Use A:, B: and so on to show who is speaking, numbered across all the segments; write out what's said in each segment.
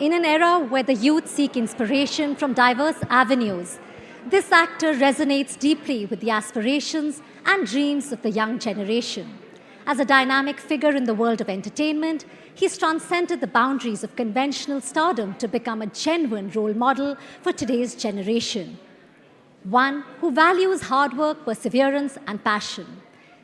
A: In an era where the youth seek inspiration from diverse avenues, this actor resonates deeply with the aspirations and dreams of the young generation. As a dynamic figure in the world of entertainment, he's transcended the boundaries of conventional stardom to become a genuine role model for today's generation. One who values hard work, perseverance, and passion.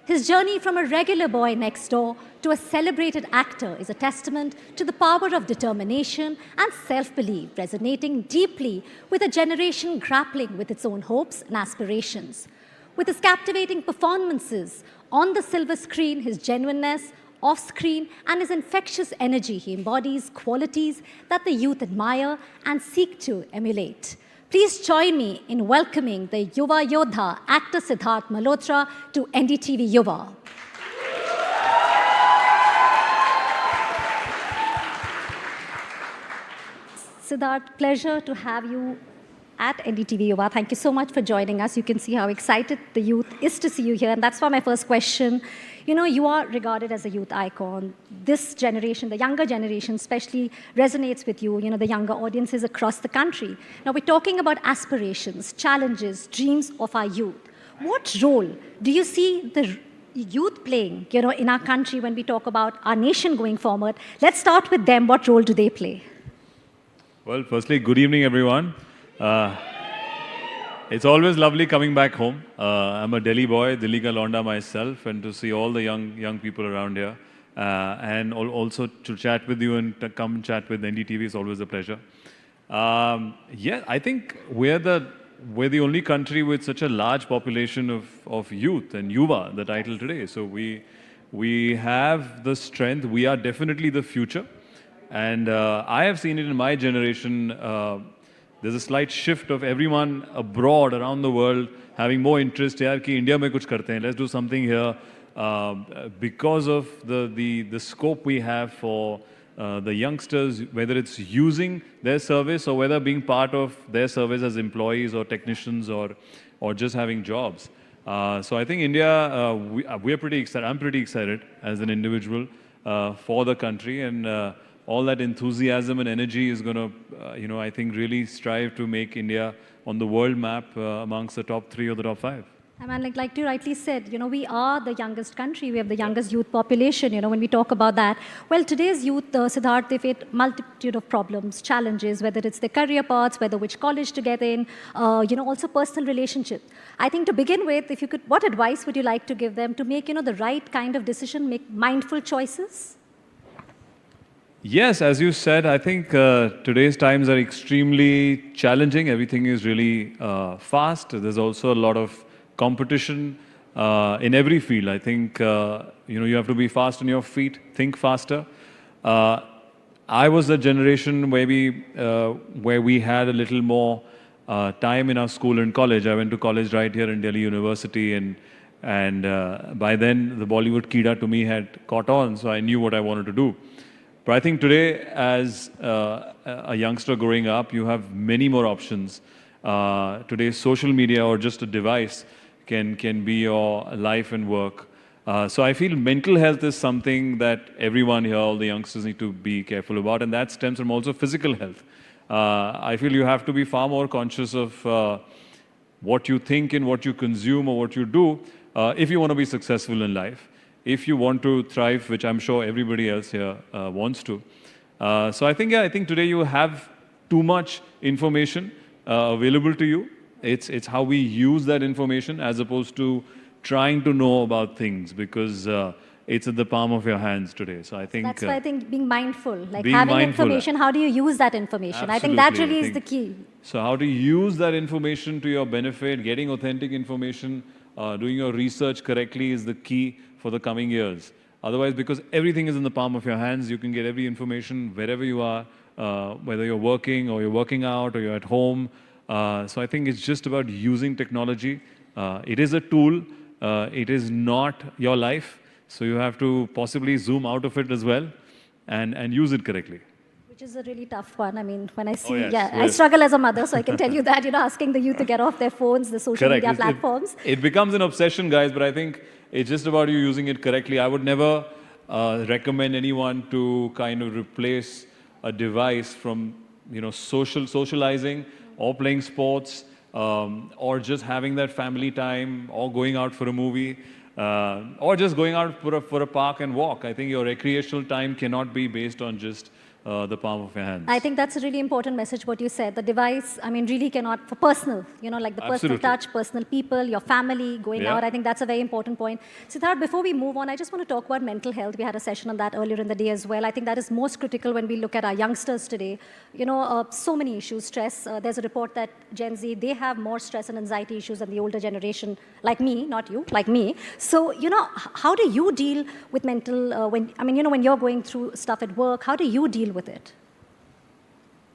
A: His journey from a regular boy next door to a celebrated actor is a testament to the power of determination and self-belief, resonating deeply with a generation grappling with its own hopes and aspirations. With his captivating performances on the silver screen, his genuineness off-screen, and his infectious energy, he embodies qualities that the youth admire and seek to emulate. Please join me in welcoming the Yuva Yodha, actor Siddharth Malhotra, to NDTV Yuva. Siddharth, pleasure to have you at NDTV Yuva. Thank you so much for joining us. You can see how excited the youth is to see you here. And that's why my first question, you are regarded as a youth icon. This generation, the younger generation especially, resonates with you, the younger audiences across the country. Now, we're talking about aspirations, challenges, dreams of our youth. What role do you see the youth playing, in our country when we talk about our nation going forward? Let's start with them. What role do they play?
B: Well, firstly, good evening, everyone. It's always lovely coming back home. I'm a Delhi boy, Delhi ka Londa myself, and to see all the young people around here, and also to chat with you and to come chat with NDTV is always a pleasure. Yeah, I think we're the only country with such a large population of youth, and Yuva, the title today. So we have the strength. We are definitely the future, and I have seen it in my generation. There's a slight shift of everyone abroad, around the world, having more interest. Yaar, ki India mein kuch karte hain. Let's do something here. Because of the scope we have for the youngsters, whether it's using their service or whether being part of their service as employees or technicians or just having jobs. So I think India, we're pretty excited. I'm pretty excited as an individual for the country, and all that enthusiasm and energy is going to, I think, really strive to make India on the world map amongst the top 3 or the top 5.
A: I mean, like you rightly said, we are the youngest country. We have the youngest youth population, when we talk about that. Well, today's youth, Siddharth, they face multitude of problems, challenges, whether it's their career paths, whether which college to get in, also personal relationships. I think to begin with, if you could, what advice would you like to give them to make, the right kind of decision, make mindful choices?
B: Yes, as you said, I think today's times are extremely challenging. Everything is really fast. There's also a lot of competition in every field. I think, you have to be fast on your feet, think faster. I was the generation where we had a little more time in our school and college. I went to college right here in Delhi University, and by then the Bollywood Keeda to me had caught on, so I knew what I wanted to do. But I think today, as a youngster growing up, you have many more options. Today, social media or just a device can be your life and work. So I feel mental health is something that everyone here, all the youngsters, need to be careful about, and that stems from also physical health. I feel you have to be far more conscious of what you think and what you consume or what you do if you want to be successful in life. If you want to thrive, which I'm sure everybody else here wants to. So I think today you have too much information available to you. It's how we use that information as opposed to trying to know about things, because it's at the palm of your hands today. So I think
A: that's why I think being mindful, like
B: being
A: having
B: mindful,
A: information, how do you use that information?
B: Absolutely.
A: I think that really is the key.
B: So how to use that information to your benefit, getting authentic information, doing your research correctly is the key for the coming years. Otherwise, because everything is in the palm of your hands, you can get every information wherever you are, whether you're working or you're working out or you're at home. So I think it's just about using technology. It is a tool. It is not your life. So you have to possibly zoom out of it as well and use it correctly.
A: Which is a really tough one. I mean, when I see,
B: yes.
A: I struggle as a mother, so I can tell you that, asking the youth to get off their phones, the social media platforms.
B: It becomes an obsession, guys, but I think it's just about you using it correctly. I would never recommend anyone to kind of replace a device from, socializing or playing sports, or just having that family time, or going out for a movie, or just going out for a park and walk. I think your recreational time cannot be based on just the palm of your hands.
A: I think that's a really important message, what you said. The device, really cannot, for personal, like the personal touch, personal people, your family, going out. I think that's a very important point. Siddharth, before we move on, I just want to talk about mental health. We had a session on that earlier in the day as well. I think that is most critical when we look at our youngsters today. So many issues, stress. There's a report that Gen Z, they have more stress and anxiety issues than the older generation, like me, not you, like me. So, how do you deal with mental, when you're going through stuff at work, how do you deal with it?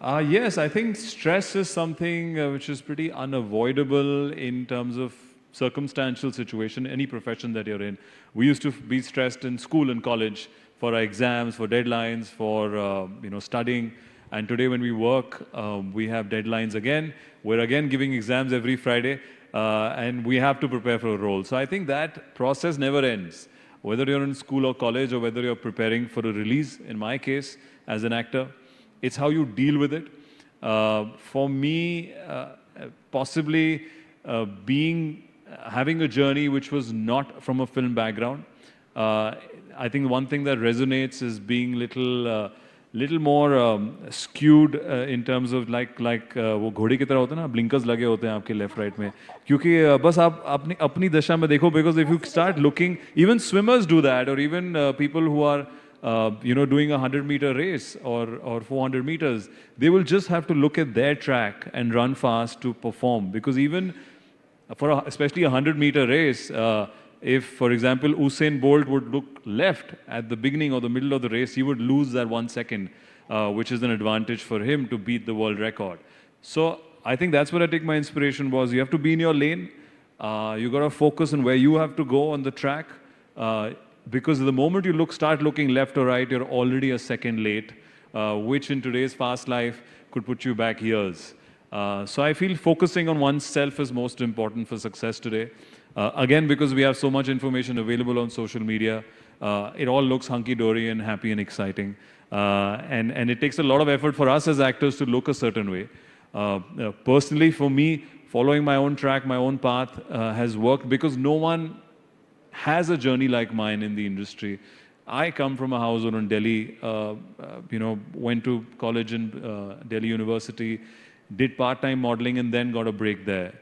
B: Yes, I think stress is something which is pretty unavoidable in terms of circumstantial situation, any profession that you're in. We used to be stressed in school and college for our exams, for deadlines, for studying. And today when we work, we have deadlines again. We're again giving exams every Friday, and we have to prepare for a role. So I think that process never ends. Whether you're in school or college, or whether you're preparing for a release, in my case, as an actor, it's how you deal with it. For me, possibly having a journey which was not from a film background, I think one thing that resonates is being little more skewed in terms of like वो घोड़े की तरह होते हैं ना, blinkers लगे होते हैं आपके left right में, क्योंकि बस आप अपनी दशा में देखो, because if you start looking, even swimmers do that, or even people who are doing a 100-meter race or 400 meters, they will just have to look at their track and run fast to perform. Because even for especially a 100-meter race, if, for example, Usain Bolt would look left at the beginning or the middle of the race, he would lose that 1 second, which is an advantage for him to beat the world record. So I think that's where I take my inspiration was. You have to be in your lane. You got to focus on where you have to go on the track. Because the moment you start looking left or right, you're already a second late, which in today's fast life could put you back years. So I feel focusing on oneself is most important for success today. Again, because we have so much information available on social media, it all looks hunky-dory and happy and exciting. And it takes a lot of effort for us as actors to look a certain way. Personally, for me, following my own track, my own path has worked because no one has a journey like mine in the industry. I come from a household in Delhi, went to college in Delhi University, did part-time modeling and then got a break there.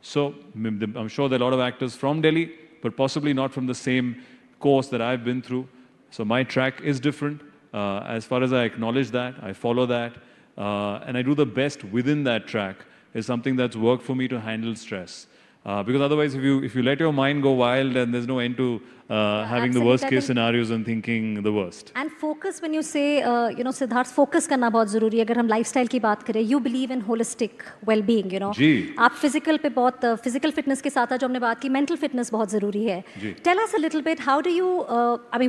B: So I'm sure there are a lot of actors from Delhi, but possibly not from the same course that I've been through. So my track is different. As far as I acknowledge that, I follow that, and I do the best within that track is something that's worked for me to handle stress. Because otherwise, if you let your mind go wild, then there's no end to having the worst case scenarios and thinking the worst.
A: And focus, when you say, Siddharth, focus करना बहुत ज़रूरी है. अगर हम lifestyle की बात करें, you believe in holistic well-being,
B: जी.
A: आप physical पे बहुत physical fitness के साथ जो हमने बात की, mental fitness बहुत ज़रूरी है.
B: जी.
A: Tell us a little bit, how do you?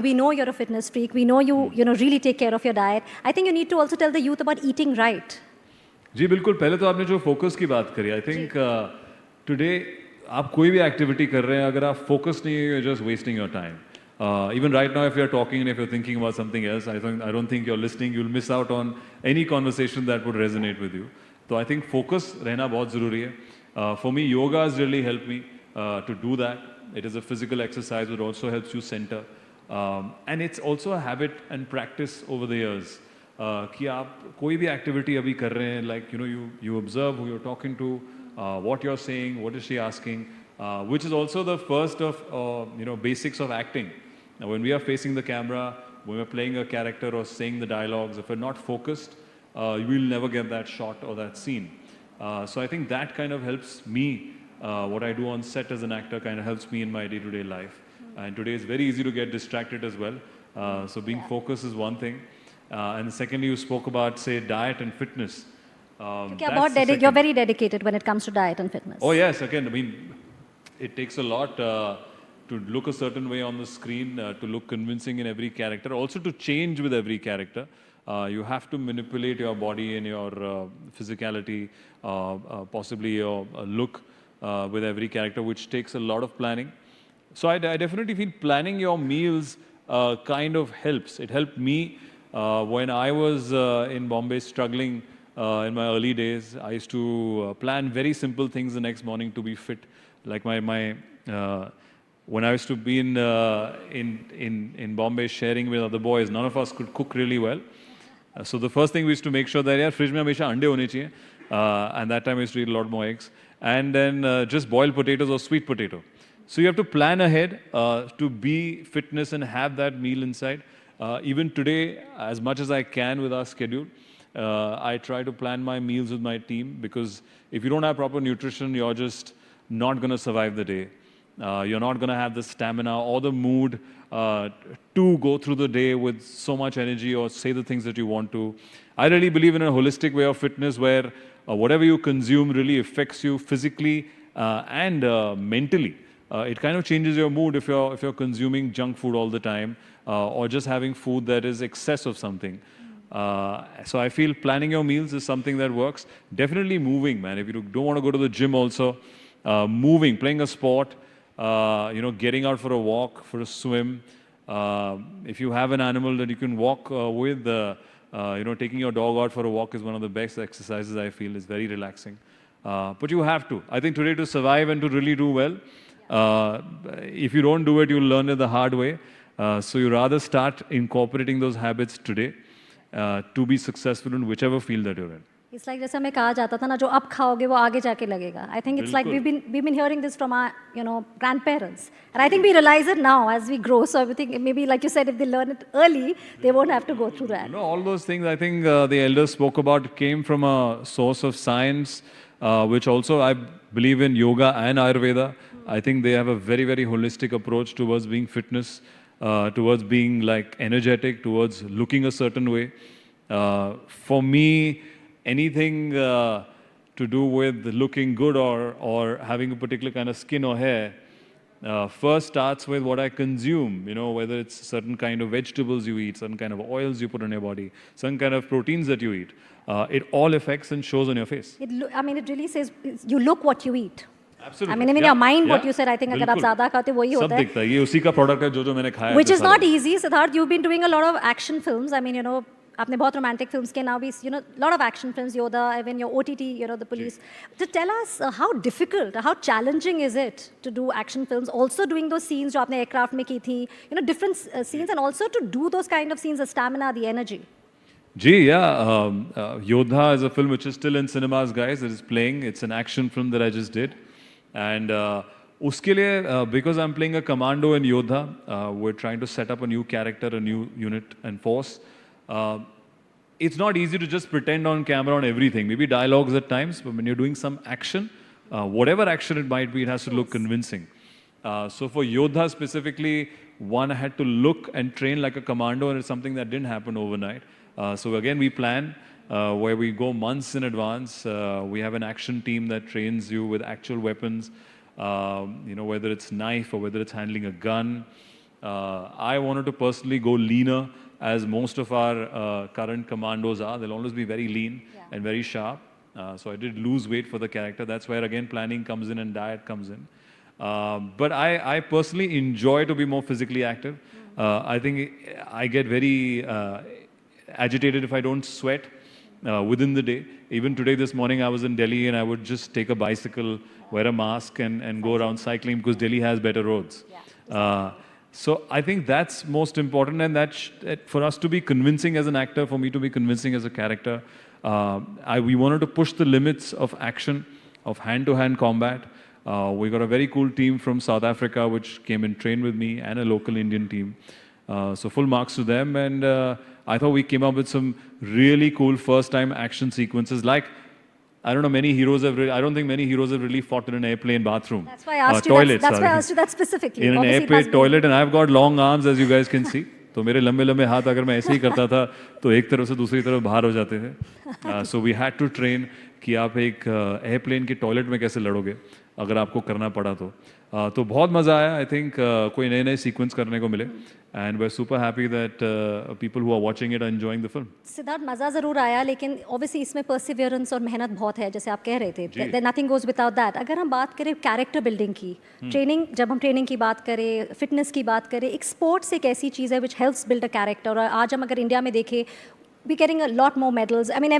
A: We know you're a fitness freak. We know you, really take care of your diet. I think you need to also tell the youth about eating right.
B: जी बिल्कुल. पहले तो आपने जो focus की बात करी, I think today आप कोई भी एक्टिविटी कर रहे हैं, अगर आप फोकस नहीं है, you're just wasting your time. Even right now, if you're talking and if you're thinking about something else, I don't think you're listening. You'll miss out on any conversation that would resonate with you. So I think focus रहना बहुत ज़रूरी है. For me, yoga has really helped me to do that. It is a physical exercise, but also helps you center. And it's also a habit and practice over the years. कि आप कोई भी activity अभी कर रहे हैं, like you observe who you're talking to, what you're saying, what is she asking, which is also the first of basics of acting. Now, when we are facing the camera, when we're playing a character or saying the dialogues, if we're not focused, you will never get that shot or that scene. So I think that kind of helps me. What I do on set as an actor kind of helps me in my day-to-day life. And today it's very easy to get distracted as well. So being focused is one thing. And secondly, you spoke about, say, diet and fitness.
A: You're very dedicated when it comes to diet and fitness.
B: Oh yes, again, it takes a lot to look a certain way on the screen, to look convincing in every character, also to change with every character. You have to manipulate your body and your physicality, possibly your look with every character, which takes a lot of planning. So I definitely feel planning your meals kind of helps. It helped me When I was in Bombay struggling in my early days, I used to plan very simple things the next morning to be fit. Like when I used to be in Bombay sharing with other boys, none of us could cook really well. So the first thing we used to make sure that यार fridge में हमेशा अंडे होने चाहिए. And that time I used to eat a lot more eggs. And then just boiled potatoes or sweet potato. So you have to plan ahead to be fitness and have that meal inside. Even today, as much as I can with our schedule, I try to plan my meals with my team, because if you don't have proper nutrition, you're just not going to survive the day. You're not going to have the stamina or the mood to go through the day with so much energy or say the things that you want to. I really believe in a holistic way of fitness where whatever you consume really affects you physically and mentally. It kind of changes your mood if you're consuming junk food all the time or just having food that is excess of something. So I feel planning your meals is something that works. Definitely moving, man. If you don't want to go to the gym also, moving, playing a sport, getting out for a walk, for a swim. If you have an animal that you can walk with, taking your dog out for a walk is one of the best exercises I feel. Is very relaxing. But you have to. I think today to survive and to really do well, if you don't do it, you'll learn it the hard way. So you rather start incorporating those habits today to be successful in whichever field that you're in.
A: It's like जैसे हमें कहा जाता था ना, जो अब खाओगे वो आगे जाके लगेगा. I think it's like we've been hearing this from our grandparents, and I think we realize it now as we grow. So I think maybe, like you said, if they learn it early, they won't have to go through that.
B: All those things I think the elders spoke about came from a source of science, which also I believe in yoga and Ayurveda. I think they have a very, very holistic approach towards being fitness, towards being like energetic, towards looking a certain way. For me, anything to do with looking good or having a particular kind of skin or hair first starts with what I consume, whether it's certain kind of vegetables you eat, certain kind of oils you put on your body, certain kind of proteins that you eat. It all affects and shows on your face.
A: It really says you look what you eat.
B: Absolutely.
A: I mean, in your mind, what you said, I think अगर आप ज़्यादा खाते वही होता है.
B: सब दिखता है. ये उसी का product है जो मैंने खाया.
A: Which is not easy, Siddharth. You've been doing a lot of action films. I mean, आपने बहुत romantic films के, now भी, a lot of action films, Yoda, even your OTT, the police. To tell us how difficult, how challenging is it to do action films, also doing those scenes जो आपने aircraft में की थी, different scenes, and also to do those kind of scenes, the stamina, the energy.
B: Yodha is a film which is still in cinemas, guys. It is playing. It's an action film that I just did. And uske liye, because I'm playing a commando in Yodha, we're trying to set up a new character, a new unit and force. It's not easy to just pretend on camera on everything. Maybe dialogues at times, but when you're doing some action, whatever action it might be, it has to look convincing. So for Yodha specifically, one had to look and train like a commando, and it's something that didn't happen overnight. So again, we plan where we go months in advance. We have an action team that trains you with actual weapons, whether it's knife or whether it's handling a gun. I wanted to personally go leaner, as most of our current commandos are. They'll always be very lean and very sharp. So I did lose weight for the character. That's where, again, planning comes in and diet comes in. But I personally enjoy to be more physically active. I think I get very agitated if I don't sweat within the day. Even today, this morning, I was in Delhi and I would just take a bicycle, wear a mask and go around cycling because Delhi has better roads. So I think that's most important, and that for us to be convincing as an actor, for me to be convincing as a character, we wanted to push the limits of action, of hand-to-hand combat. We got a very cool team from South Africa which came and trained with me, and a local Indian team. So full marks to them, and I thought we came up with some really cool first-time action sequences. Like, I don't know, I don't think many heroes have really fought in an airplane bathroom.
A: That's why I asked you that. That's why I asked you that specifically.
B: In an airplane toilet, and I've got long arms, as you guys can see. तो मेरे लंबे हाथ अगर मैं ऐसे ही करता था तो एक तरफ से दूसरी तरफ बाहर हो जाते थे. So we had to train कि आप एक एयरप्लेन के टॉयलेट में कैसे लड़ोगे. अगर आपको करना पड़ा तो बहुत मज़ा आया. आई थिंक कोई नए नए सीक्वेंस करने को मिले and we are super happy that people who are watching it are enjoying the film.
A: Siddharth, मज़ा ज़रूर आया, लेकिन ऑब्वियसली इसमें परसिवियरेंस और मेहनत बहुत है, जैसे आप कह रहे थे. Nothing goes without that. अगर हम बात करें कैरेक्टर बिल्डिंग की, ट्रेनिंग, जब हम ट्रेनिंग की बात करें, फिटनेस की बात करें, एक स्पोर्ट्स एक ऐसी चीज़ है which helps build a character. और आज हम अगर इंडिया में देखें, we getting a lot more medals. I mean,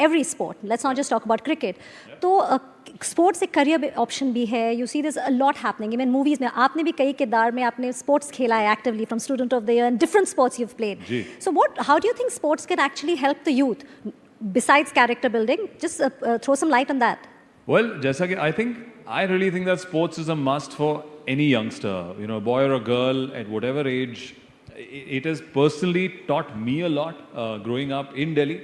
A: every sport. Let's not just talk about cricket. तो स्पोर्ट्स एक करियर ऑप्शन भी है. You see this a lot happening. Even movies में आपने भी कई किरदार में आपने स्पोर्ट्स खेला है actively, from student of the year and different sports you have played. So what, how do you think sports can actually help the youth besides character building? Just throw some light on that.
B: Well, जैसा कि I really think that sports is a must for any youngster, you know, boy or a girl at whatever age. It has personally taught me a lot growing up in Delhi.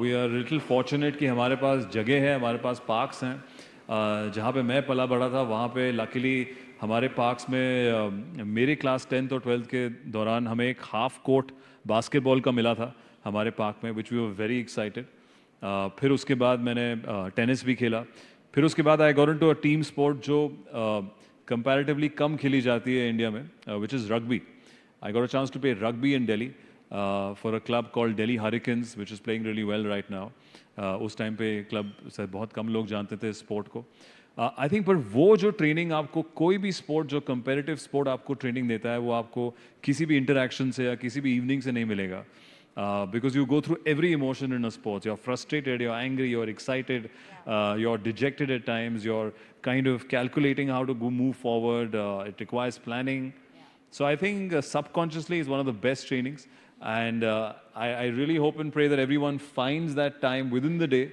B: We are little fortunate कि हमारे पास जगह है, हमारे पास parks हैं. जहाँ पे मैं पला बड़ा था वहाँ पे luckily हमारे पार्क्स में मेरे क्लास 10th और 12th के दौरान हमें एक हाफ कोर्ट बास्केटबॉल का मिला था हमारे पार्क में, which we were very excited. फिर उसके बाद मैंने टेनिस भी खेला. फिर उसके बाद I got into a team sport जो comparatively कम खेली जाती है इंडिया में, which is rugby. I got a chance to play rugby in Delhi for a club called Delhi Hurricanes, which is playing really well right now. उस time पे club से बहुत कम लोग जानते थे स्पोर्ट को. आई थिंक पर वो जो ट्रेनिंग आपको, कोई भी स्पोर्ट जो कंपेरेटिव स्पोर्ट आपको ट्रेनिंग देता है, वो आपको किसी भी इंटरेक्शन से या किसी भी इवनिंग से नहीं मिलेगा. Because you go through every emotion in a sport. You're frustrated, you're angry, you're excited, you're dejected at times, you're kind of calculating how to move forward. It requires planning. So I think subconsciously is one of the best trainings, and I really hope and pray that everyone finds that time within the day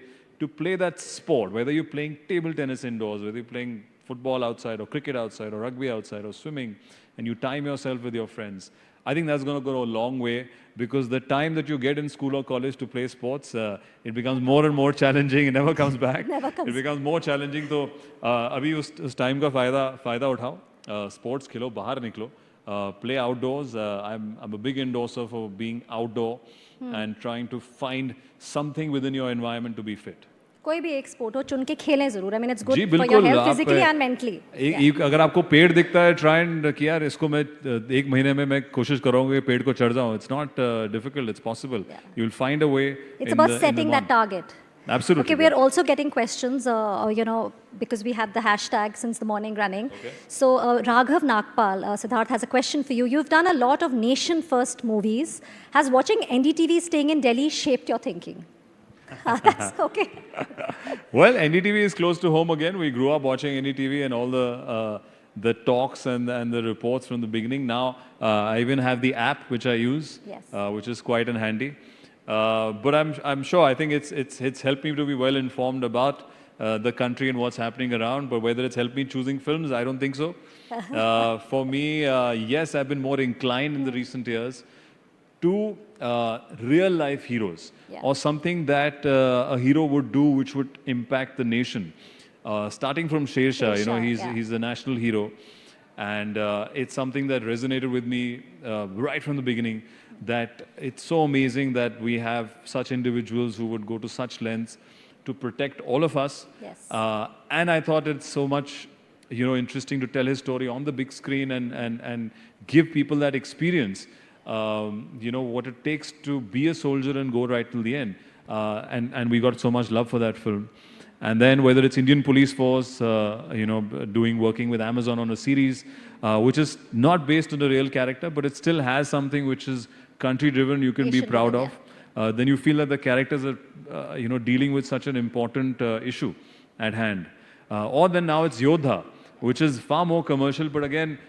B: to play that sport, whether you're playing table tennis indoors, whether you're playing football outside or cricket outside or rugby outside or swimming, and you time yourself with your friends. I think that's going to go a long way, because the time that you get in school or college to play sports, it becomes more and more challenging. It never comes back. It becomes more challenging. So अभी उस time का फायदा उठाओ. Sports खेलो, बाहर निकलो. Play outdoors. I'm a big endorser for being outdoor and trying to find something within your environment to be fit.
A: कोई भी एक स्पोर्ट हो, चुन के खेलें जरूर. I mean, it's good for your health physically and mentally.
B: अगर आपको पेड़ दिखता है, try and कि यार इसको मैं एक महीने में मैं कोशिश करूँगा कि पेड़ को चढ़ जाऊँ. It's not difficult. It's possible. You'll find a way.
A: It's about setting that target.
B: Absolutely.
A: Okay, we are also getting questions, you know, because we have the hashtag since the morning running.
B: Okay.
A: So Raghav Nagpal, Siddharth has a question for you. You've done a lot of nation-first movies. Has watching NDTV staying in Delhi shaped your thinking? That's okay.
B: Well, NDTV is close to home again. We grew up watching NDTV and all the talks and the reports from the beginning. Now I even have the app which I use, which is quite handy. But I'm sure, I think it's helped me to be well informed about the country and what's happening around. But whether it's helped me choosing films, I don't think so. For me, yes, I've been more inclined in the recent years to real life heroes, or something that a hero would do which would impact the nation. Starting from Sher Shah, you know, he's a national hero, and it's something that resonated with me right from the beginning. That it's so amazing that we have such individuals who would go to such lengths to protect all of us.
A: Yes.
B: And I thought it's so much, you know, interesting to tell his story on the big screen and give people that experience. You know, what it takes to be a soldier and go right till the end. And we got so much love for that film. And then whether it's Indian Police Force, you know, working with Amazon on a series, which is not based on a real character, but it still has something which is country-driven, you can be proud of. Then you feel that the characters are, you know, dealing with such an important issue at hand. Or then now it's Yodha, which is far more commercial, but again,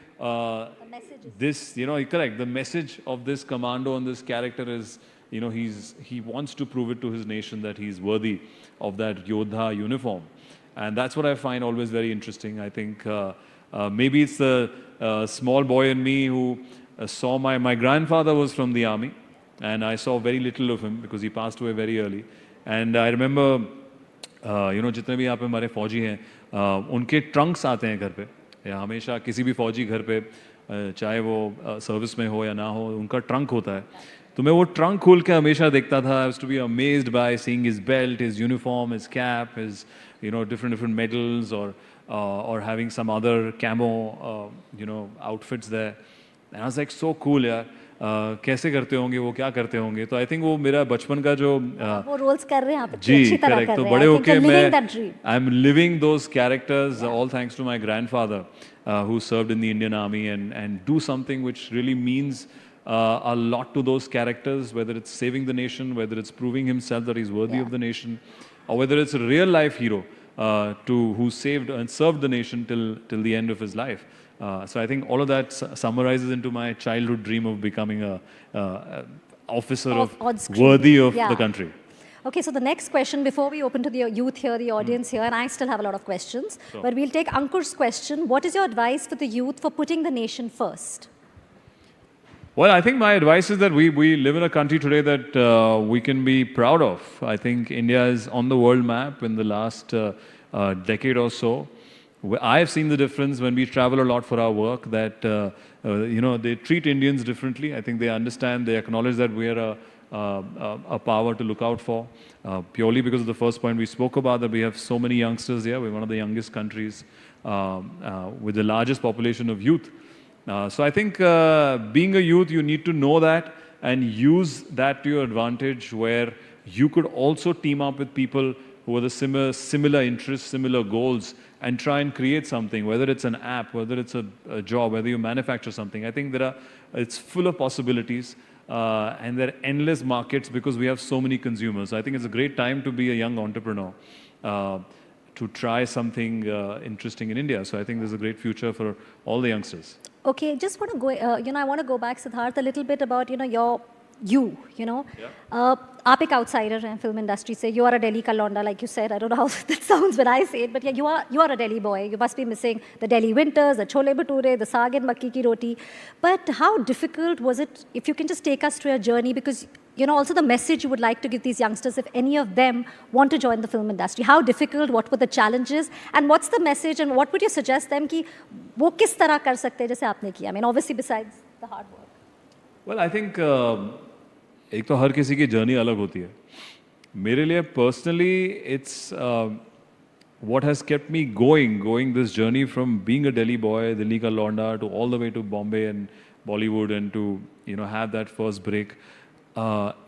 B: this, you know, correct, the message of this commando and this character is, you know, he wants to prove it to his nation that he's worthy of that Yodha uniform. And that's what I find always very interesting. I think maybe it's the small boy in me who saw my grandfather was from the army, and I saw very little of him because he passed away very early. And I remember, you know, जितने भी यहाँ पे हमारे फौजी हैं, उनके Trunks आते हैं घर पे, या हमेशा किसी भी फौजी घर पे, चाहे वो सर्विस में हो या ना हो, उनका ट्रंक होता है. तो मैं वो ट्रंक खोल के हमेशा देखता था. I used to be amazed by seeing his belt, his uniform, his cap, his, you know, different medals, or or having some other camo, outfits there. And I was like, so cool यार, कैसे करते होंगे वो, क्या करते होंगे? तो I think वो मेरा बचपन का जो
A: वो रोल्स कर रहे हैं आप
B: जी
A: अच्छी तरह
B: correct,
A: कर
B: तो
A: रहे
B: बड़े
A: हैं
B: होके
A: मैं
B: I'm living those characters, all thanks to my grandfather, who served in the Indian Army, and do something which really means a lot to those characters, whether it's saving the nation, whether it's proving himself that he's worthy of the nation, or whether it's a real life hero who saved and served the nation till the end of his life. So I think all of that summarizes into my childhood dream of becoming a officer worthy of the country.
A: Okay, so the next question, before we open to the youth here, the audience here, and I still have a lot of questions, but we'll take Ankur's question. What is your advice for the youth for putting the nation first?
B: Well, I think my advice is that we live in a country today that we can be proud of. I think India is on the world map in the last decade or so. I have seen the difference when we travel a lot for our work that, they treat Indians differently. I think they understand, they acknowledge that we are a power to look out for. Purely because of the first point we spoke about, that we have so many youngsters here. We're one of the youngest countries with the largest population of youth. So I think being a youth, you need to know that and use that to your advantage, where you could also team up with people who have the similar interests, similar goals, and try and create something, whether it's an app, whether it's a job, whether you manufacture something. I think it's full of possibilities, and there are endless markets because we have so many consumers. So I think it's a great time to be a young entrepreneur, to try something interesting in India. So I think there's a great future for all the youngsters.
A: Okay, just want to go, I want to go back, Siddharth, a little bit about, आप एक outsider हैं film industry से, you are a Delhi ka londa, like you said. I don't know how that sounds when I say it, but yeah, you are a Delhi boy. You must be missing the Delhi winters, the chole bhature, the saag and makki ki roti. But how difficult was it, if you can just take us through your journey, because also the message you would like to give these youngsters, if any of them want to join the film industry, how difficult, what were the challenges, and what's the message, and what would you suggest them कि वो किस तरह कर सकते हैं जैसे आपने किया? I mean, obviously besides the hard work.
B: Well, I think एक तो हर किसी की जर्नी अलग होती है. मेरे लिए personally, it's what has kept me going this journey from being a Delhi boy, Delhi ka londa, to all the way to Bombay and Bollywood, and to have that first break.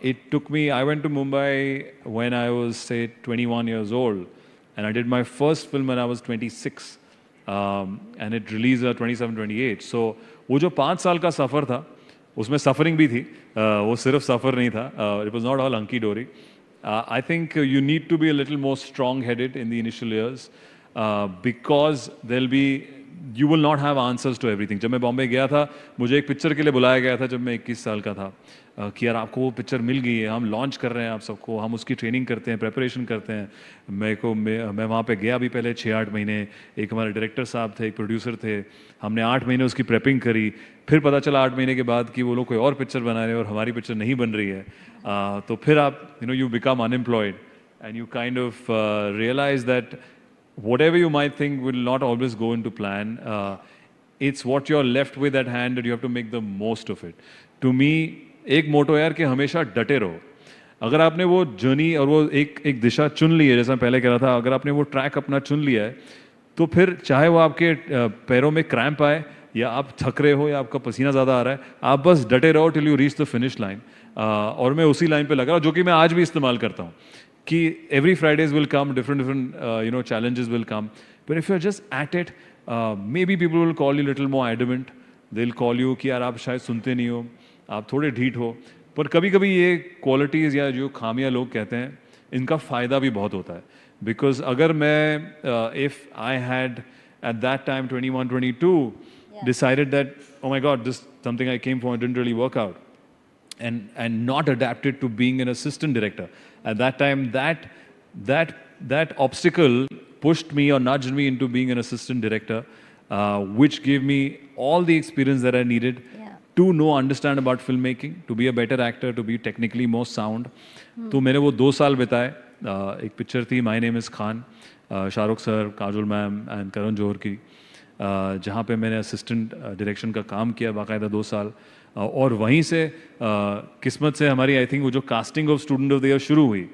B: It took me, I went to Mumbai when I was, say, 21 years old, and I did my first film when I was 26, and it released at 27, 28. So वो जो 5 साल का सफ़र था, उसमें suffering भी थी, वो सिर्फ सफ़र नहीं था, it was not all hunky dory. I think you need to be a little more strong-headed in the initial years, because you will not have answers to everything. जब मैं बॉम्बे गया था, मुझे एक पिक्चर के लिए बुलाया गया था जब मैं 21 साल का था, कि यार आपको वो पिक्चर मिल गई है, हम लॉन्च कर रहे हैं आप सबको, हम उसकी ट्रेनिंग करते हैं, प्रेपरेशन करते हैं. मैं वहाँ पे गया भी पहले 6-8 महीने. एक हमारे डायरेक्टर साहब थे, एक प्रोड्यूसर थे, हमने 8 महीने उसकी प्रेपिंग करी. फिर पता चला 8 महीने के बाद कि वो लोग कोई और पिक्चर बना रहे हैं और हमारी पिक्चर नहीं बन रही है. तो फिर आप you become unemployed, and you kind of realize that whatever you might think will not always go into plan. It's what you're left with at hand that you have to make the most of it. To me, एक मोटो यार कि हमेशा डटे रहो. अगर आपने वो journey और वो एक दिशा चुन ली है, जैसा मैं पहले कह रहा था, अगर आपने वो ट्रैक अपना चुन लिया है, तो फिर चाहे वो आपके पैरों में क्रैम्प आए, या आप थक रहे हो, या आपका पसीना ज़्यादा आ रहा है, आप बस डटे रहो till you reach the finish line. और मैं उसी लाइन पे लगा, जो कि मैं आज भी इस्तेमाल करता हूँ, कि every Fridays will come, different challenges will come. But if you're just at it, maybe people will call you a little more adamant. They'll call you कि यार आप शायद सुनते नहीं हो, आप थोड़े ढीठ हो. पर कभी-कभी ये qualities या जो खामियां लोग कहते हैं, इनका फ़ायदा भी बहुत होता है. Because अगर मैं, if I had at that time 21, 22, decided that, oh my God, this something I came for, it didn't really work out, and not adapted to being an assistant director. At that time, that obstacle pushed me or nudged me into being an assistant director, which gave me all the experience that I needed to understand about filmmaking, to be a better actor, to be technically more sound. तो मैंने वो 2 साल बिताए. एक picture थी My Name is Khan, Shahrukh sir, Kajol ma'am and Karan Johar की, जहाँ पे मैंने असिस्टेंट डायरेक्शन का काम किया बाकायदा 2 साल. और वहीं से किस्मत से हमारी आई थिंक वो जो casting of student of the year शुरू हुई.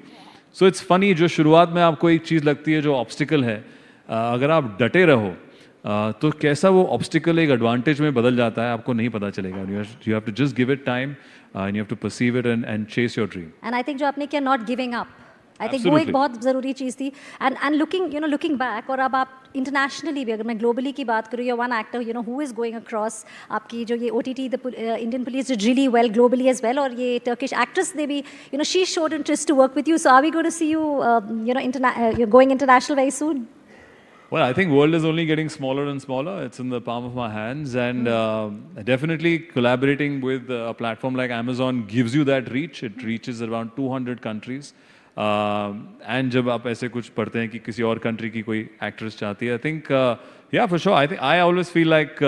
B: सो इट्स फनी, जो शुरुआत में आपको एक चीज़ लगती है जो ऑब्स्टिकल है, अगर आप डटे रहो तो कैसा वो ऑब्स्टिकल एक एडवांटेज में बदल जाता है आपको नहीं पता चलेगा. You have to just give it time and you have to perceive it and chase your dream.
A: And I think जो आपने किया not giving up. I think वो
B: Absolutely.
A: एक बहुत ज़रूरी चीज़ थी. And looking back और अब आप internationally भी अगर मैं globally की बात करूँ, you're one actor who is going across. आपकी जो ये OTT the Indian police did really well globally as well. और ये Turkish actress ने भी she showed interest to work with you. So are we going to see you you're going international very soon?
B: Well, I think world is only getting smaller and smaller. It's in the palm of my hands, and definitely collaborating with a platform like Amazon gives you that reach. It reaches around 200 countries. And जब आप ऐसे कुछ पढ़ते हैं कि किसी और country की कोई actress चाहती है, I think yeah, for sure. I always feel like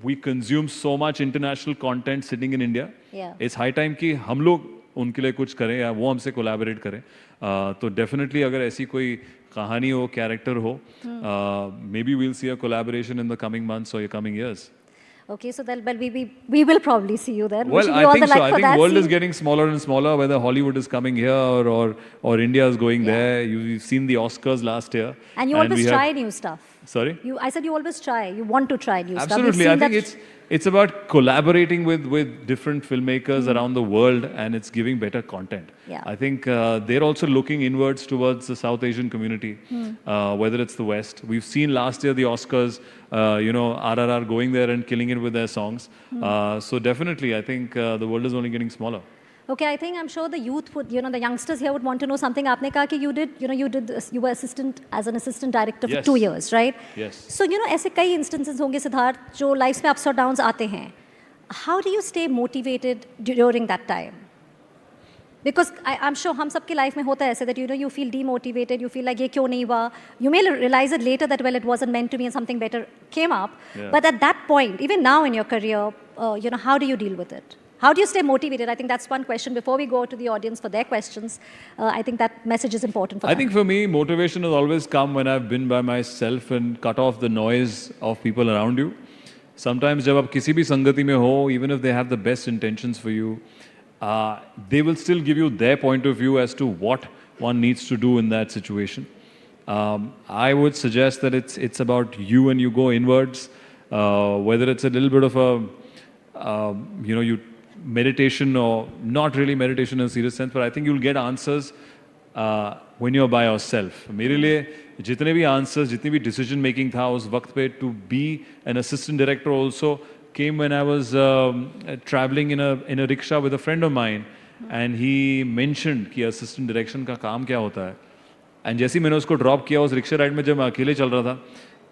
B: we consume so much international content sitting in India.
A: Yeah.
B: It's high time कि हम लोग उनके लिए कुछ करें या वो हमसे collaborate करें. तो definitely अगर ऐसी कोई कहानी हो, character हो, maybe we'll see a collaboration in the coming months or coming years.
A: Okay, so then, well, we will probably see you then.
B: Well,
A: Wishing you
B: I
A: all
B: think
A: the
B: so.
A: luck
B: I
A: for
B: think
A: that
B: world is
A: scene.
B: getting smaller and smaller. Whether Hollywood is coming here or India is going there. You've seen the Oscars last year.
A: And you always try new stuff.
B: Sorry?
A: I said you always try. You want to try new stuff.
B: Absolutely. I think it's about collaborating with different filmmakers around the world, and it's giving better content.
A: Yeah.
B: I think they're also looking inwards towards the South Asian community, whether it's the West. We've seen last year the Oscars, RRR going there and killing it with their songs. So definitely, I think the world is only getting smaller.
A: Okay, I think I'm sure the youth would, the youngsters here would want to know something. आपने कहा कि you were as an assistant director for 2 years, right?
B: Yes.
A: So ऐसे कई instances होंगे सिद्धार्थ जो lives में ups or downs आते हैं. How do you stay motivated during that time? Because I'm sure हम सबके life में होता है ऐसे that you feel demotivated, you feel like ये क्यों नहीं हुआ. You may realize it later that well it wasn't meant to be and something better came up.
B: Yeah.
A: But at that point, even now in your career, how do you deal with it? How do you stay motivated? I think that's one question. Before we go to the audience for their questions, I think that message is important for them.
B: I think for me, motivation has always come when I've been by myself and cut off the noise of people around you. Sometimes जब आप किसी भी संगति में हो, even if they have the best intentions for you, they will still give you their point of view as to what one needs to do in that situation. I would suggest that it's about you and you go inwards, whether it's a little bit of a, you meditation or not really meditation in a serious sense, but I think you'll get answers when you're by yourself. मेरे लिए जितने भी answers, जितनी भी decision making था उस वक्त पे to be an assistant director also came when I was traveling in a rickshaw with a friend of mine, and he mentioned कि assistant direction का काम क्या होता है. And जैसे ही मैंने उसको drop किया उस rickshaw ride में जब मैं अकेले चल रहा था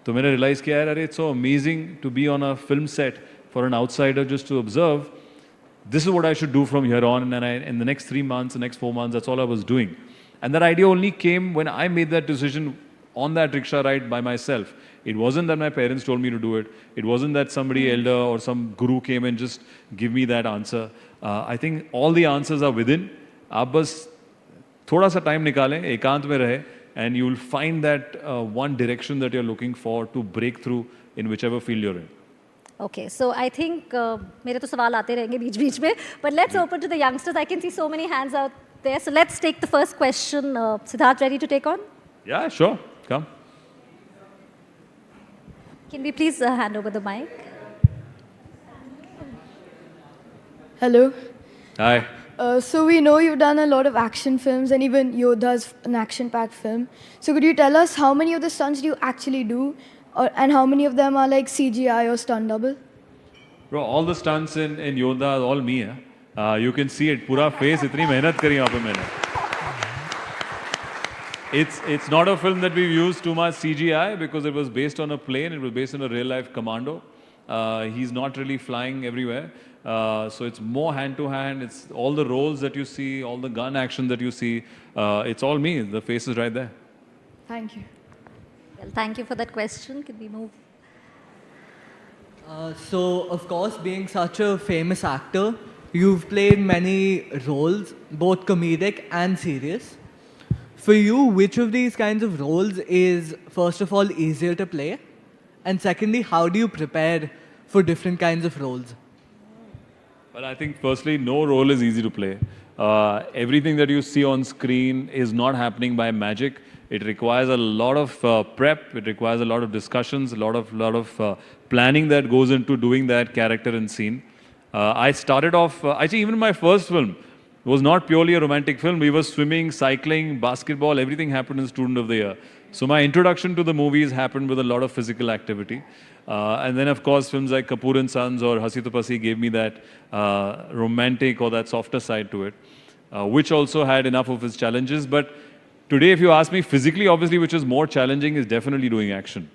B: तो मैंने realize किया यार अरे it's so amazing to be on a film set for an outsider just to observe. This is what I should do from here on, and in the next 3 months, the next 4 months, that's all I was doing. And that idea only came when I made that decision on that rickshaw ride by myself. It wasn't that my parents told me to do it. It wasn't that somebody elder or some guru came and just give me that answer. I think all the answers are within. आप बस थोड़ा सा time निकालें, एकांत में रहे, and you will find that one direction that you're looking for to break through in whichever field you're in.
A: Okay, so I think मेरे तो सवाल आते रहेंगे बीच में, but let's open to the youngsters. I can see so many hands out there. So let's take the first question. Siddharth, ready to take on?
B: Yeah, sure. Come.
A: Can we please hand over the mic?
C: Hello.
B: Hi.
C: So we know you've done a lot of action films, and even Yodha's an action-packed film. So could you tell us how many of the stunts do you actually do, and how many of them are like CGI or stunt double?
B: Bro, all the stunts in Yodha are all me. You can see it. Pura face, itni mehnat kari यहाँ पे मैंने. It's not a film that we've used too much CGI because it was based on a plane. It was based on a real-life commando. He's not really flying everywhere. So it's more hand-to-hand. It's all the roles that you see, all the gun action that you see. It's all me. The face is right there.
C: Thank you.
A: Well, thank you for that question. Can we move?
D: So, of course, being such a famous actor, you've played many roles, both comedic and serious. For you, which of these kinds of roles is, first of all, easier to play? And secondly, how do you prepare for different kinds of roles?
B: Well, I think firstly, no role is easy to play. Everything that you see on screen is not happening by magic. It requires a lot of prep. It requires a lot of discussions, a lot of planning that goes into doing that character and scene. I started off, actually even my first film was not purely a romantic film. We were swimming, cycling, basketball, everything happened in Student of the Year. So my introduction to the movies happened with a lot of physical activity. And then of course films like Kapoor and Sons or Hasi To Pasi gave me that romantic or that softer side to it, which also had enough of its challenges. But today if you ask me physically, obviously which is more challenging is definitely doing action.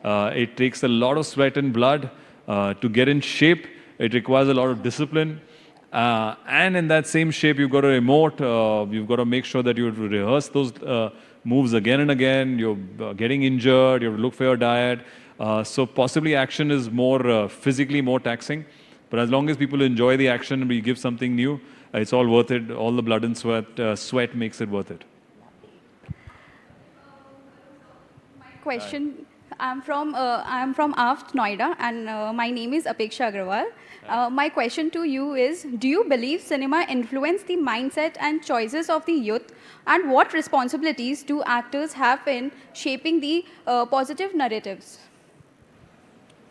B: It takes a lot of sweat and blood to get in shape. It requires a lot of discipline. And in that same shape, you've got to emote, you've got to make sure that you rehearse those moves again and again, you're getting injured, you have to look for your diet. So possibly action is more physically more taxing, but as long as people enjoy the action and we give something new, it's all worth it. All the blood and sweat makes it worth it.
E: Question. I'm from Aft, Noida, and my name is Apeksha Agrawal. My question to you is, do you believe cinema influence the mindset and choices of the youth, and what responsibilities do actors have in shaping the positive narratives?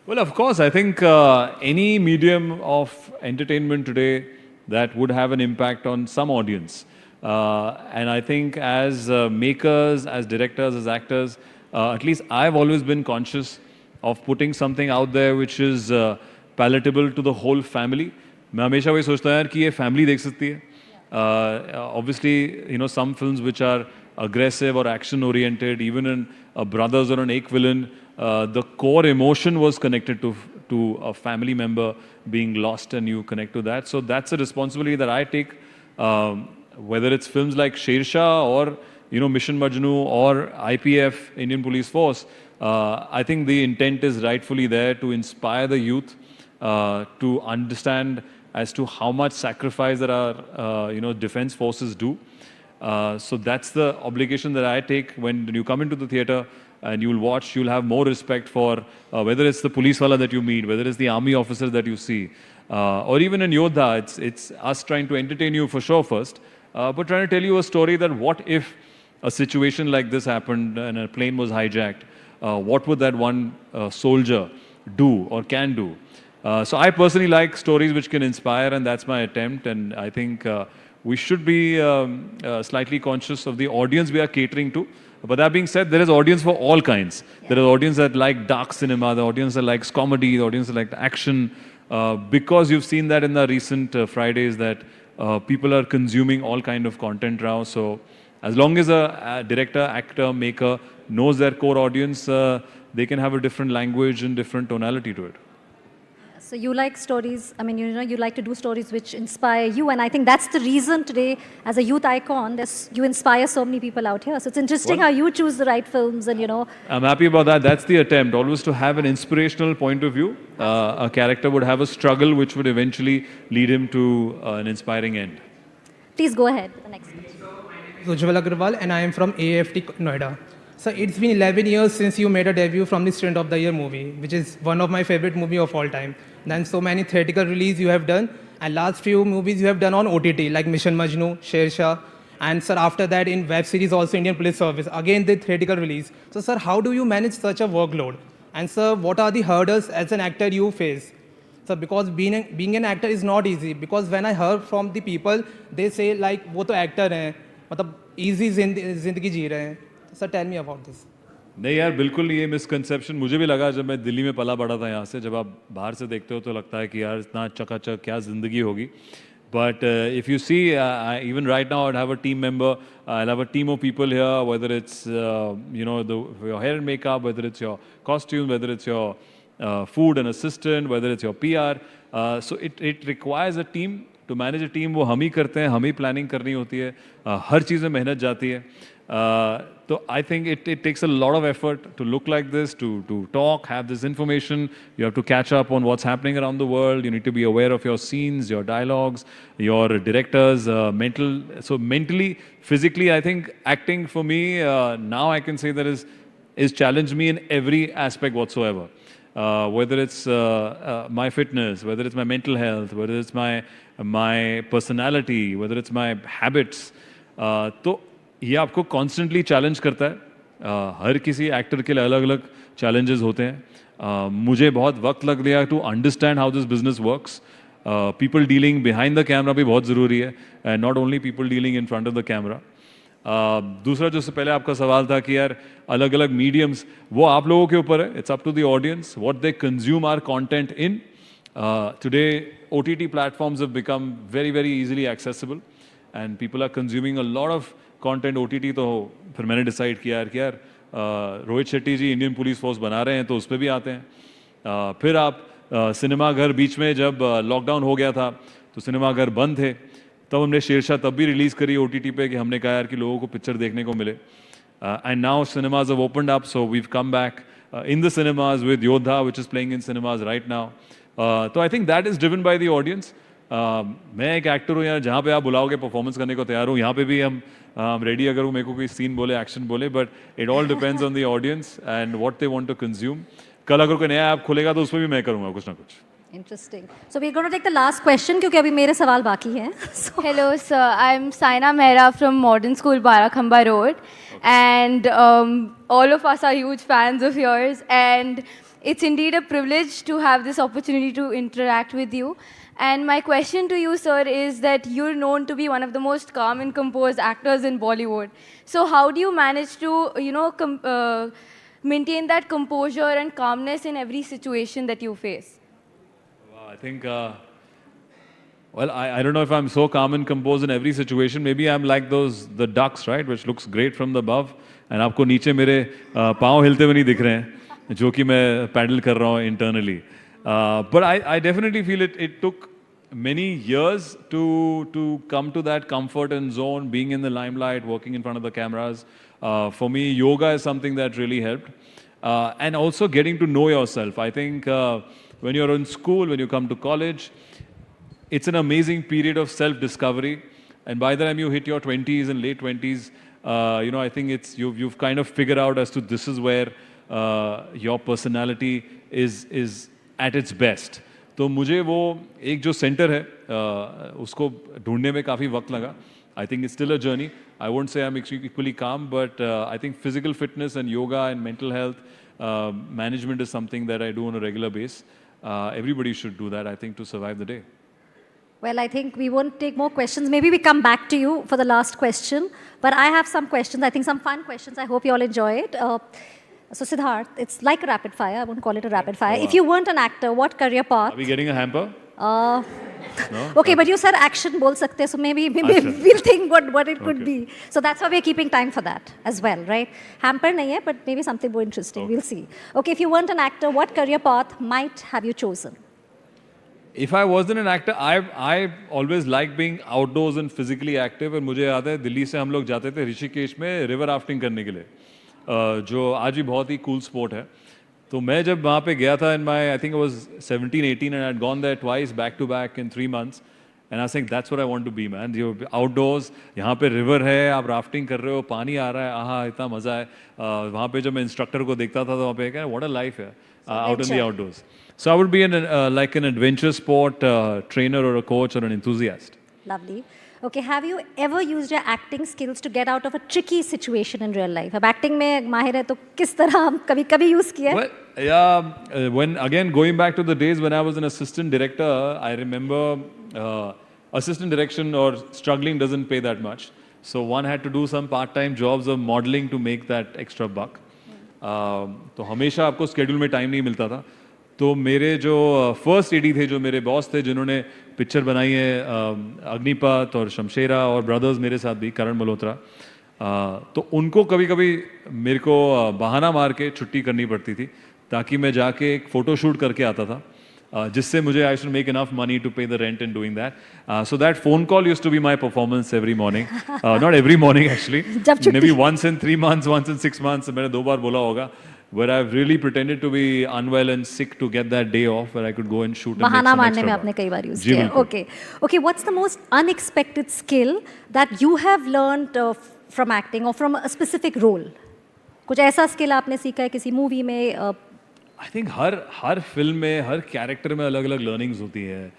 B: Well, of course, I think any medium of entertainment today that would have an impact on some audience. And I think as makers, as directors, as actors, at least I've always been conscious of putting something out there which is palatable to the whole family. मैं हमेशा वही सोचता हूँ यार कि ये family देख सकती है. Obviously, you know, some films which are aggressive or action oriented, even in Brothers or an Ek Villain, the core emotion was connected to a family member being lost, and you connect to that. So that's a responsibility that I take, whether it's films like Shersha or Mission Majnu or IPF, Indian Police Force. I think the intent is rightfully there to inspire the youth to understand as to how much sacrifice that our defense forces do. So that's the obligation that I take when you come into the theatre and you'll watch. You'll have more respect for whether it's the police wala that you meet, whether it's the army officer that you see, or even in Yodha, it's us trying to entertain you for sure first, but trying to tell you a story that what if a situation like this happened and a plane was hijacked, what would that one soldier do or can do? So I personally like stories which can inspire, and that's my attempt. And I think we should be slightly conscious of the audience we are catering to. But that being said, there is audience for all kinds. Yeah. There is audience that like dark cinema, the audience that likes comedy, the audience that likes action. Because you've seen that in the recent Fridays that people are consuming all kind of content now. So as long as a director, actor, maker knows their core audience, they can have a different language and different tonality to it.
A: So you like stories, I mean, you like to do stories which inspire you, and I think that's the reason today, as a youth icon, you inspire so many people out here. So it's interesting how you choose the right films and, I'm
B: happy about that. That's the attempt, always to have an inspirational point of view. A character would have a struggle which would eventually lead him to an inspiring end.
A: Please go ahead with the next question.
F: Ujjwal Agrawal, and I am from AFT Noida. So it's been 11 years since you made a debut from the Student of the Year movie, which is one of my favorite movies of all time. Then so many theatrical releases you have done, and last few movies you have done on OTT, like Mission Majnu, Shersha, and sir, after that in web series also Indian Police Service, again the theatrical release. So sir, how do you manage such a workload? And sir, what are the hurdles as an actor you face? So because being an actor is not easy, because when I heard from the people, they say like, वो तो actor हैं, मतलब easy जिंदगी जी रहे हैं. Sir, tell me about this.
B: नहीं यार, बिल्कुल ये मिसकंसेप्शन मुझे भी लगा जब मैं दिल्ली में पला बड़ा था यहाँ से. जब आप बाहर से देखते हो तो लगता है कि यार इतना चकाचक क्या ज़िंदगी होगी. But if you see, even right now, I'd have a team member. I'll have a team of people here, whether it's your hair and makeup, whether it's your costume, whether it's your food and assistant, whether it's your PR. So it requires a team. To manage a team, वो हम ही करते हैं, हम ही planning करनी होती है. हर चीज़ में मेहनत जाती है. So I think it takes a lot of effort to look like this, to talk, have this information. You have to catch up on what's happening around the world. You need to be aware of your scenes, your dialogues, your directors, so mentally, physically, I think acting for me, now I can say that is challenged me in every aspect whatsoever. Whether it's my fitness, whether it's my mental health, whether it's my personality, whether it's my habits. तो ये आपको constantly challenge करता है. हर किसी actor के लिए अलग अलग चैलेंजेस होते हैं. मुझे बहुत वक्त लग गया to understand how this business works. People dealing behind the camera भी बहुत ज़रूरी है, and not only people dealing in front of the camera. दूसरा जो से पहले आपका सवाल था कि यार अलग अलग मीडियम्स, वो आप लोगों के ऊपर है. It's up to the audience what they consume our content in. Today OTT platforms have become very very easily accessible and people are consuming a lot of content OTT. तो फिर मैंने डिसाइड किया यार कि यार रोहित शेट्टी जी इंडियन पुलिस फोर्स बना रहे हैं तो उस पर भी आते हैं. फिर आप सिनेमा घर बीच में जब लॉकडाउन हो गया था तो सिनेमा घर बंद थे, तब हमने शेरशाह तब भी रिलीज़ करी OTT पे कि हमने कहा यार कि लोगों को पिक्चर देखने को मिले. And now cinemas have opened up, so we've come back in the cinemas with Yodha which is playing in cinemas right now. तो I think that is driven by the audience. मैं एक एक्टर हूँ यार, जहाँ पे आप बुलाओगे परफॉर्मेंस करने को तैयार हूँ. यहाँ पे भी हम रेडी अगर वो मेरे को कोई सीन बोले, एक्शन बोले, but it all depends on the audience and what they want to consume. कल अगर कोई नया ऐप खोलेगा तो उसमें भी मैं करूँगा कुछ ना कुछ.
A: Interesting. So we're going to take the last question क्योंकि अभी मेरे सवाल बाकी हैं. So
C: Hello, sir. I'm Saina Mehra from Modern School, Barakhamba Road. And all of us are huge fans of yours. And it's indeed a privilege to have this opportunity to interact with you. And my question to you, sir, is that you're known to be one of the most calm and composed actors in Bollywood. So how do you manage to, maintain that composure and calmness in every situation that you face?
B: I think, well, I don't know if I'm so calm and composed in every situation. Maybe I'm like the ducks, right, which looks great from the above. And आपको नीचे मेरे पाँव हिलते हुए नहीं दिख रहे हैं, जो कि मैं पैडल कर रहा हूँ internally. But I definitely feel it took many years to come to that comfort and zone, being in the limelight, working in front of the cameras. For me, yoga is something that really helped. And also getting to know yourself. I think when you're in school, when you come to college, it's an amazing period of self-discovery. And by the time you hit your 20s and late 20s, I think you've kind of figured out as to this is where your personality is at its best. तो मुझे वो एक जो centre है उसको ढूंढने में काफ़ी वक्त लगा. I think it's still a journey. I won't say I'm equally calm, but I think physical fitness and yoga and mental health management is something that I do on a regular basis. Everybody should do that, I think, to survive the day.
A: well, I think we won't take more questions. Maybe we come back to you for the last question. But I have some questions. I think some fun questions. I hope you all enjoy it. So Siddharth, it's like a rapid fire. I won't call it a rapid fire. If you weren't an actor, what career path?
B: Are we getting a hamper?
A: No?
B: Okay,
A: but you said action bol sakte, so maybe we'll think what it could be. So that's why we're keeping time for that as well, right? Hamper nahi hai, but maybe something more interesting. We'll see. Okay, if you weren't an actor, what career path might have you chosen?
B: If I wasn't an actor, I always liked being outdoors and physically active. And मुझे याद है दिल्ली से हम लोग जाते थे ऋषिकेश में river rafting करने के लिए, जो आज भी बहुत ही कूल स्पोर्ट है. तो मैं जब वहाँ पे गया था, in my I think I was 17, 18, and I'd gone there twice back to back in 3 months, and I was saying that's what I want to be, man. You outdoors, यहाँ पे river है, आप राफ्टिंग कर रहे हो, पानी आ रहा है, आहा इतना मजा है. वहाँ पे जब मैं इंस्ट्रक्टर को देखता था तो वहाँ पे क्या, what a life है, out in the outdoors. So I would be like an adventure sport trainer or a coach or an enthusiast.
A: Lovely. Okay, have you ever used your acting skills to get out of a tricky situation in real life? अब acting में माहिर है तो किस तरह हम कभी use किया है?
B: Well, yeah, when again going back to the days when I was an assistant director, I remember assistant direction or struggling doesn't pay that much. So one had to do some part-time jobs of modeling to make that extra buck. तो हमेशा आपको schedule में time नहीं मिलता था. तो मेरे जो फर्स्ट एडी थे, जो मेरे बॉस थे, जिन्होंने पिक्चर बनाई है अग्निपथ और शमशेरा और ब्रदर्स मेरे साथ भी, करण मल्होत्रा, तो उनको कभी कभी मेरे को बहाना मार के छुट्टी करनी पड़ती थी ताकि मैं जाके एक फ़ोटो शूट करके आता था, जिससे मुझे I should make enough money to pay the rent in doing that. So that phone call used to be my performance every morning. Not every morning actually, maybe once in 3 months, once in 6 months. मैंने 2 बार बोला होगा, where I've really pretended to be unwell and sick to get that day off where I could go and shoot and make some extra buck.
A: मारने में आपने कई बार use किया. Okay, what's the most unexpected skill that you have learned from acting or from a specific role? कुछ ऐसा skill आपने सीखा है किसी movie में?
B: I think हर film में, हर character में अलग-अलग learnings होती है.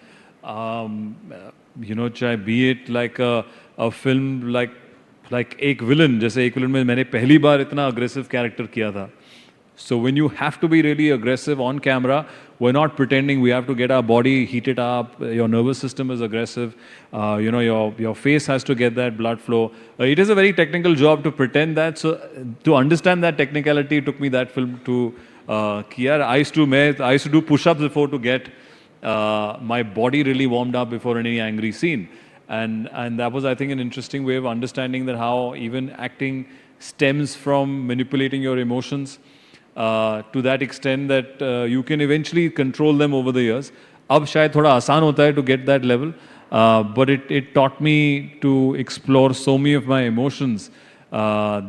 B: चाहे be it like a film like like एक विलन, जैसे एक विलन में मैंने पहली बार इतना अग्रेसिव कैरेक्टर किया था. So when you have to be really aggressive on camera, we're not pretending. We have to get our body heated up. Your nervous system is aggressive. You know, your face has to get that blood flow. It is a very technical job to pretend that. So to understand that technicality, it took me that film to kiya. I used to do push-ups before to get my body really warmed up before any angry scene. And that was, I think, an interesting way of understanding that how even acting stems from manipulating your emotions. To that extent that you can eventually control them over the years. अब शायद थोड़ा आसान होता है to get that level, but it taught me to explore so many of my emotions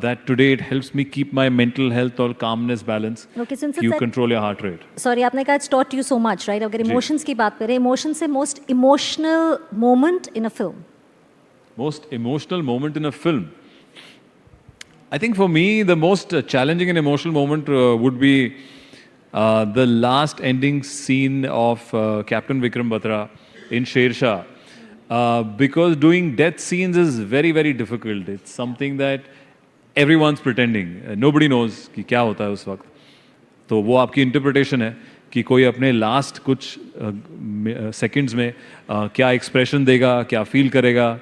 B: that today it helps me keep my mental health or calmness balance.
A: Okay, since
B: you
A: it's
B: control your heart rate.
A: Sorry, आपने कहा it's taught you so much, right? अगर emotions की बात करें, emotions से most emotional moment in a film.
B: Most emotional moment in a film. I think for me, the most challenging and emotional moment would be the last ending scene of Captain Vikram Batra in Sher Shah. Because doing death scenes is very, very difficult. It's something that everyone's pretending. Nobody knows कि क्या होता है उस वक्त. तो वो आपकी interpretation है कि कोई अपने last कुछ seconds में क्या expression देगा, क्या feel करेगा.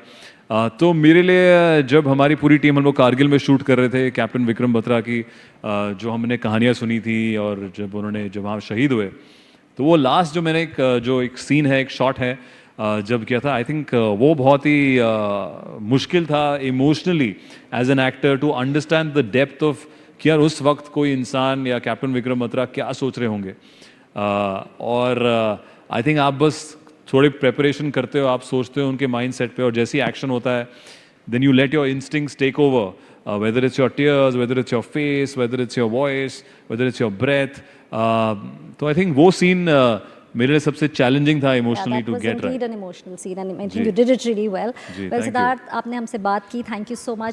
B: तो मेरे लिए जब हमारी पूरी टीम हम लोग कारगिल में शूट कर रहे थे कैप्टन विक्रम बत्रा की जो हमने कहानियाँ सुनी थी और जब वहाँ शहीद हुए, तो वो लास्ट जो मैंने एक सीन है, एक शॉट है जब किया था, आई थिंक वो बहुत ही मुश्किल था emotionally as an actor to understand the depth of कि यार उस वक्त कोई इंसान या कैप्टन विक्रम बत्रा क्या सोच रहे होंगे. और आई थिंक आप बस थोड़ी प्रेपरेशन करते हो, आप सोचते हो उनके माइंड सेट पे, और जैसे ही एक्शन होता है then you let your instincts take over, whether it's your tears, whether it's your face, whether it's your voice, whether it's your breath. तो आई थिंक वो सीन मेरे लिए सबसे चैलेंजिंग था emotionally to get right.
A: An emotional scene and I think you did it really well. Well, Siddharth, आपने हमसे बात की. Thank you so much.